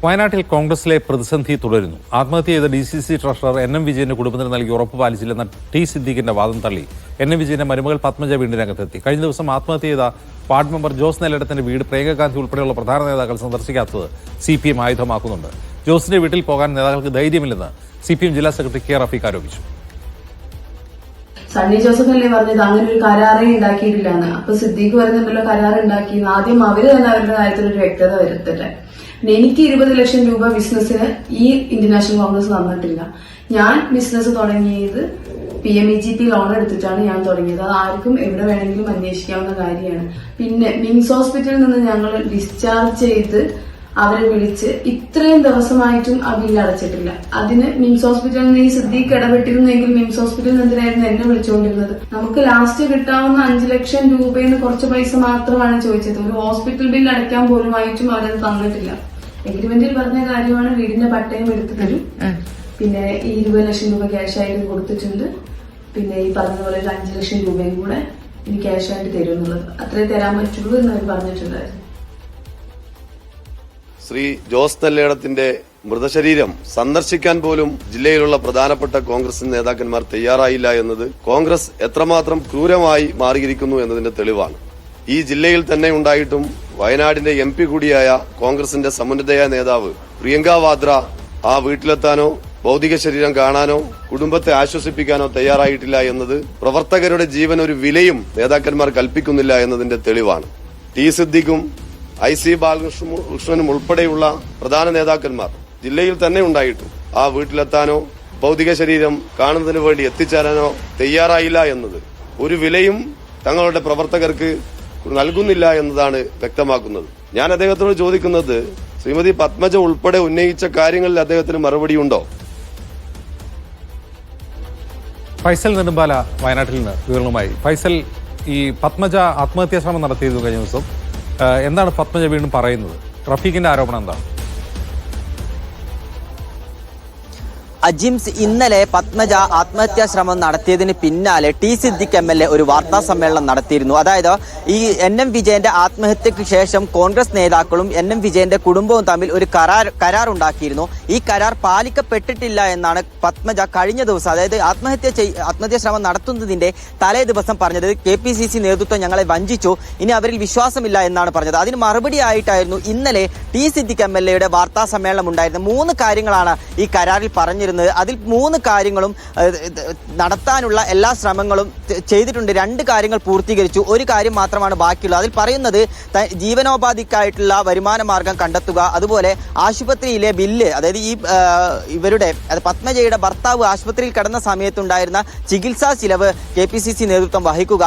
വയനാട്ടിൽ കോൺഗ്രസിലെ പ്രതിസന്ധി തുടരുന്നു. ആത്മഹത്യ ചെയ്ത DCC ട്രഷറർ NM വിജയന്റെ കുടുംബത്തിന് നൽകിയ ഉറപ്പ് പാലിച്ചില്ലെന്ന T സിദ്ദീഖിന്റെ വാദം തള്ളി NM വിജയന്റെ മരുമകൾ പത്മജ വീണ്ടും രംഗത്തെത്തി. കഴിഞ്ഞ ദിവസം ആത്മഹത്യ ചെയ്ത വാർഡ് മെമ്പർ ജോസ് നെല്ലടത്തിന്റെ വീട് പ്രിയങ്ക ഗാന്ധി ഉൾപ്പെടെയുള്ള പ്രധാന നേതാക്കൾ സന്ദർശിക്കാത്തത് CPM ആയുധമാക്കുന്നുണ്ട്. ജോസിന്റെ വീട്ടിൽ പോകാൻ നേതാക്കൾക്ക് ധൈര്യമില്ലെന്ന് CPM ജില്ലാ സെക്രട്ടറി K റഫീഖ് ആരോപിച്ചു. സണ്ണി ജോസഫ് അല്ലേ പറഞ്ഞത് അങ്ങനെ ഒരു കരാറേ ഉണ്ടാക്കിയിട്ടില്ലാന്ന്. അപ്പൊ സിദ്ദീഖ് പറയുന്നുണ്ടല്ലോ കരാർ ഉണ്ടാക്കി. ആദ്യം അവര് തന്നെ അവരുടെ കാര്യത്തിൽ ഒരു വ്യക്തത വരുത്തട്ടെ. എനിക്ക് 20 ലക്ഷം രൂപ ബിസിനസ്സിന് ഈ ഇന്ത്യൻ നാഷണൽ കോൺഗ്രസ് തന്നിട്ടില്ല. ഞാൻ ബിസിനസ് തുടങ്ങിയത് PMEGP ലോൺ എടുത്തിട്ടാണ് ഞാൻ തുടങ്ങിയത്. അത് ആർക്കും എവിടെ വേണമെങ്കിലും അന്വേഷിക്കാവുന്ന കാര്യമാണ്. പിന്നെ മിംസ് ഹോസ്പിറ്റലിൽ നിന്ന് ഞങ്ങൾ ഡിസ്ചാർജ് ചെയ്ത് അവരെ വിളിച്ച് ഇത്രയും ദിവസമായിട്ടും ആ ബില്ല് അടച്ചിട്ടില്ല. അതിന് മിംസ് ഹോസ്പിറ്റലിൽ നിന്ന് ഈ സിദ്ദീഖ് ഇടപെട്ടിരുന്നെങ്കിൽ മിംസ് ഹോസ്പിറ്റലിൽ എന്തിനായിരുന്നു എന്നെ വിളിച്ചുകൊണ്ടിരുന്നത്? നമുക്ക് ലാസ്റ്റ് കിട്ടാവുന്ന 5 ലക്ഷം രൂപയെന്ന് കുറച്ച് പൈസ മാത്രമാണ് ചോദിച്ചത്. ഒരു ഹോസ്പിറ്റൽ ബില്ല് അടയ്ക്കാൻ പോലുമായിട്ടും അവരത് തന്നിട്ടില്ല. എഗ്രിമെന്റിൽ പറഞ്ഞ കാര്യമാണ് വീടിന്റെ പട്ടയം എടുത്തു തരും, പിന്നെ ഈ 20 ലക്ഷം രൂപ ക്യാഷ് ആയിട്ട് കൊടുത്തിട്ടുണ്ട്, പിന്നെ ഈ പറഞ്ഞതുപോലെ 5 ലക്ഷം രൂപയും കൂടെ ഇനി ക്യാഷ് ആയിട്ട് തരും എന്നുള്ളത്. അത്രേ തരാൻ പറ്റുള്ളൂ എന്ന് അവർ പറഞ്ഞിട്ടുണ്ടായിരുന്നു. ശ്രീ ജോസ് നെല്ലേടത്തിന്റെ മൃതശരീരം സന്ദർശിക്കാൻ പോലും ജില്ലയിലുള്ള പ്രധാനപ്പെട്ട കോൺഗ്രസ് നേതാക്കന്മാർ തയ്യാറായില്ല എന്നത് കോൺഗ്രസ് എത്രമാത്രം ക്രൂരമായി മാറിയിരിക്കുന്നു എന്നതിന്റെ തെളിവാണ്. ഈ ജില്ലയിൽ തന്നെ ഉണ്ടായിട്ടും വയനാടിന്റെ MP കൂടിയായ കോൺഗ്രസിന്റെ സമുന്നതയായ നേതാവ് പ്രിയങ്ക വാദ്ര ആ വീട്ടിലെത്താനോ ഭൗതിക ശരീരം കാണാനോ കുടുംബത്തെ ആശ്വസിപ്പിക്കാനോ തയ്യാറായിട്ടില്ല എന്നത് പ്രവർത്തകരുടെ ജീവൻ ഒരു വിലയും നേതാക്കന്മാർ കൽപ്പിക്കുന്നില്ല എന്നതിന്റെ തെളിവാണ്. T സിദ്ദീഖും IC ബാലകൃഷ്ണനും ഉൾപ്പെടെയുള്ള പ്രധാന നേതാക്കന്മാർ ജില്ലയിൽ തന്നെ ഉണ്ടായിട്ടും ആ വീട്ടിലെത്താനോ ഭൗതിക ശരീരം കാണുന്നതിന് വേണ്ടി എത്തിച്ചേരാനോ തയ്യാറായില്ല എന്നത് ഒരു വിലയും തങ്ങളുടെ പ്രവർത്തകർക്ക് നൽകുന്നില്ല എന്നതാണ് വ്യക്തമാക്കുന്നത്. ഞാൻ അദ്ദേഹത്തോട് ചോദിക്കുന്നത്, ശ്രീമതി പത്മജ ഉൾപ്പെടെ ഉന്നയിച്ച കാര്യങ്ങളിൽ അദ്ദേഹത്തിന് മറുപടിയുണ്ടോ? ഫൈസൽ നെടുമ്പാല വയനാട്ടിൽ നിന്ന് വിവരങ്ങളുമായി. ഫൈസൽ, ഈ പത്മജ ആത്മഹത്യാ ശ്രമം നടത്തിയിരുന്നു കഴിഞ്ഞ ദിവസം. എന്താണ് പത്മജ വീണ്ടും പറയുന്നത്? റഫീഖിന്റെ ആരോപണം എന്താണ്? അജിംസ്, ഇന്നലെ പത്മജ ആത്മഹത്യാ ശ്രമം നടത്തിയതിന് പിന്നാലെ T സിദ്ദീഖ് MLA ഒരു വാർത്താ സമ്മേളനം നടത്തിയിരുന്നു. അതായത് ഈ NM വിജയന്റെ ആത്മഹത്യക്ക് ശേഷം കോൺഗ്രസ് നേതാക്കളും NM വിജയന്റെ കുടുംബവും തമ്മിൽ ഒരു കരാർ ഉണ്ടാക്കിയിരുന്നു. ഈ കരാർ പാലിക്കപ്പെട്ടിട്ടില്ല എന്നാണ് പത്മജ കഴിഞ്ഞ ദിവസം, അതായത് ആത്മഹത്യാ ശ്രമം നടത്തുന്നതിന്റെ തലേ ദിവസം പറഞ്ഞത്. KPCC നേതൃത്വം ഞങ്ങളെ വഞ്ചിച്ചു, ഇനി അവരിൽ വിശ്വാസമില്ല എന്നാണ് പറഞ്ഞത്. അതിന് മറുപടിയായിട്ടായിരുന്നു ഇന്നലെ T സിദ്ദീഖ് MLAയുടെ വാർത്താ സമ്മേളനം ഉണ്ടായിരുന്നത്. 3 കാര്യങ്ങളാണ് ഈ കരാറിൽ പറഞ്ഞിരുന്നത്. അതിൽ 3 കാര്യങ്ങളും നടത്താനുള്ള എല്ലാ ശ്രമങ്ങളും ചെയ്തിട്ടുണ്ട്. 2 കാര്യങ്ങൾ പൂർത്തീകരിച്ചു, 1 കാര്യം മാത്രമാണ് ബാക്കിയുള്ളത്. അതിൽ പറയുന്നത് ജീവനോപാധിക്കായിട്ടുള്ള വരുമാന മാർഗം കണ്ടെത്തുക, അതുപോലെ ആശുപത്രിയിലെ ബില്ല്, അതായത് ഇവരുടെ പത്മജയുടെ ഭർത്താവ് ആശുപത്രിയിൽ കിടന്ന സമയത്തുണ്ടായിരുന്ന ചികിത്സാ ചിലവ് KPCC നേതൃത്വം വഹിക്കുക,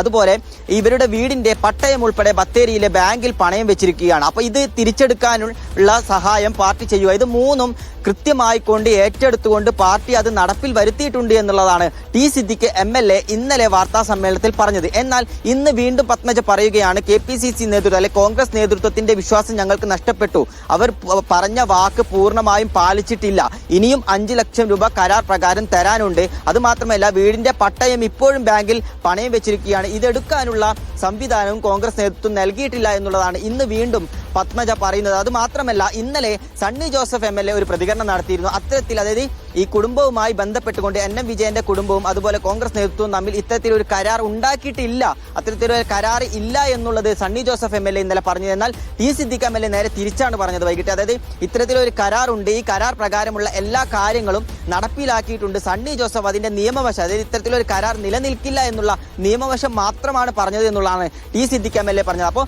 അതുപോലെ ഇവരുടെ വീടിന്റെ പട്ടയം ഉൾപ്പെടെ ബത്തേരിയിലെ ബാങ്കിൽ പണയം വെച്ചിരിക്കുകയാണ്. അപ്പൊ ഇത് തിരിച്ചെടുക്കാനുള്ള സഹായം പാർട്ടി ചെയ്യുക. ഇത് 3ഉം കൃത്യമായി കൊണ്ട് ഏറ്റെടുത്തുകൊണ്ട് പാർട്ടി അത് നടപ്പിൽ വരുത്തിയിട്ടുണ്ട് എന്നുള്ളതാണ് T സിദ്ദീഖ് MLA ഇന്നലെ വാർത്താ സമ്മേളനത്തിൽ പറഞ്ഞത്. എന്നാൽ ഇന്ന് വീണ്ടും പത്മജ പറയുകയാണ്, KPCC നേതൃത്വം അല്ലെ കോൺഗ്രസ് നേതൃത്വത്തിന്റെ വിശ്വാസം ഞങ്ങൾക്ക് നഷ്ടപ്പെട്ടു, അവർ പറഞ്ഞ വാക്ക് പൂർണ്ണമായും പാലിച്ചിട്ടില്ല, ഇനിയും 5 ലക്ഷം രൂപ കരാർ പ്രകാരം തരാനുണ്ട്, അത് മാത്രമല്ല വീടിന്റെ പട്ടയം ഇപ്പോഴും ബാങ്കിൽ പണയം വെച്ചിരിക്കുകയാണ്, ഇതെടുക്കാനുള്ള സംവിധാനവും കോൺഗ്രസ് നേതൃത്വം നൽകിയിട്ടില്ല എന്നുള്ളതാണ് ഇന്ന് വീണ്ടും പത്മജ പറയുന്നത്. അത് മാത്രമല്ല ഇന്നലെ സണ്ണി ജോസഫ് MLA ഒരു പ്രതികരണം നടത്തിയിരുന്നു. അത്തരത്തിൽ, അതായത് ഈ കുടുംബവുമായി ബന്ധപ്പെട്ടുകൊണ്ട് NM വിജയന്റെ കുടുംബവും അതുപോലെ കോൺഗ്രസ് നേതൃത്വവും തമ്മിൽ ഇത്തരത്തിലൊരു കരാർ ഉണ്ടാക്കിയിട്ടില്ല, അത്തരത്തിലൊരു കരാർ ഇല്ല എന്നുള്ളത് സണ്ണി ജോസഫ് MLA ഇന്നലെ പറഞ്ഞത്. എന്നാൽ T സിദ്ദീഖ് MLA നേരെ തിരിച്ചാണ് പറഞ്ഞത് വൈകിട്ട്. അതായത് ഇത്തരത്തിലൊരു കരാറുണ്ട്, ഈ കരാർ പ്രകാരമുള്ള എല്ലാ കാര്യങ്ങളും നടപ്പിലാക്കിയിട്ടുണ്ട്. സണ്ണി ജോസഫ് അതിന്റെ നിയമവശം, അതായത് ഇത്തരത്തിലൊരു കരാർ നിലനിൽക്കില്ല എന്നുള്ള നിയമവശം മാത്രമാണ് പറഞ്ഞത് എന്നുള്ളതാണ് T സിദ്ദീഖ് MLA പറഞ്ഞത്. അപ്പോൾ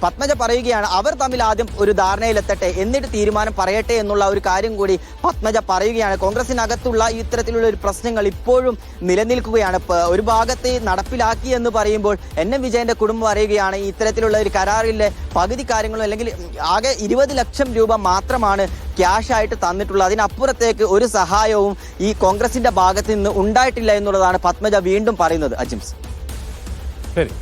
പത്മജ പറയുകയാണ്, അവർ തമ്മിൽ ആദ്യം ഒരു ധാരണയിലെത്തട്ടെ, എന്നിട്ട് തീരുമാനം പറയട്ടെ എന്നുള്ള ഒരു കാര്യം കൂടി പത്മജ പറയുകയാണ്. കോൺഗ്രസിനകത്തുള്ള ഇത്തരത്തിലുള്ള ഒരു പ്രശ്നങ്ങൾ ഇപ്പോഴും നിലനിൽക്കുകയാണ്. ഒരു ഭാഗത്ത് നടപ്പിലാക്കി എന്ന് പറയുമ്പോൾ NM വിജയന്റെ കുടുംബം പറയുകയാണ്, ഇത്തരത്തിലുള്ള ഒരു കരാറിലെ പകുതി കാര്യങ്ങളും അല്ലെങ്കിൽ ആകെ 20 ലക്ഷം രൂപ മാത്രമാണ് ക്യാഷ് ആയിട്ട് തന്നിട്ടുള്ളത്, അതിനപ്പുറത്തേക്ക് ഒരു സഹായവും ഈ കോൺഗ്രസിന്റെ ഭാഗത്ത് നിന്ന് ഉണ്ടായിട്ടില്ല എന്നുള്ളതാണ് പത്മജ വീണ്ടും പറയുന്നത്. അജിംസ്, ശരി.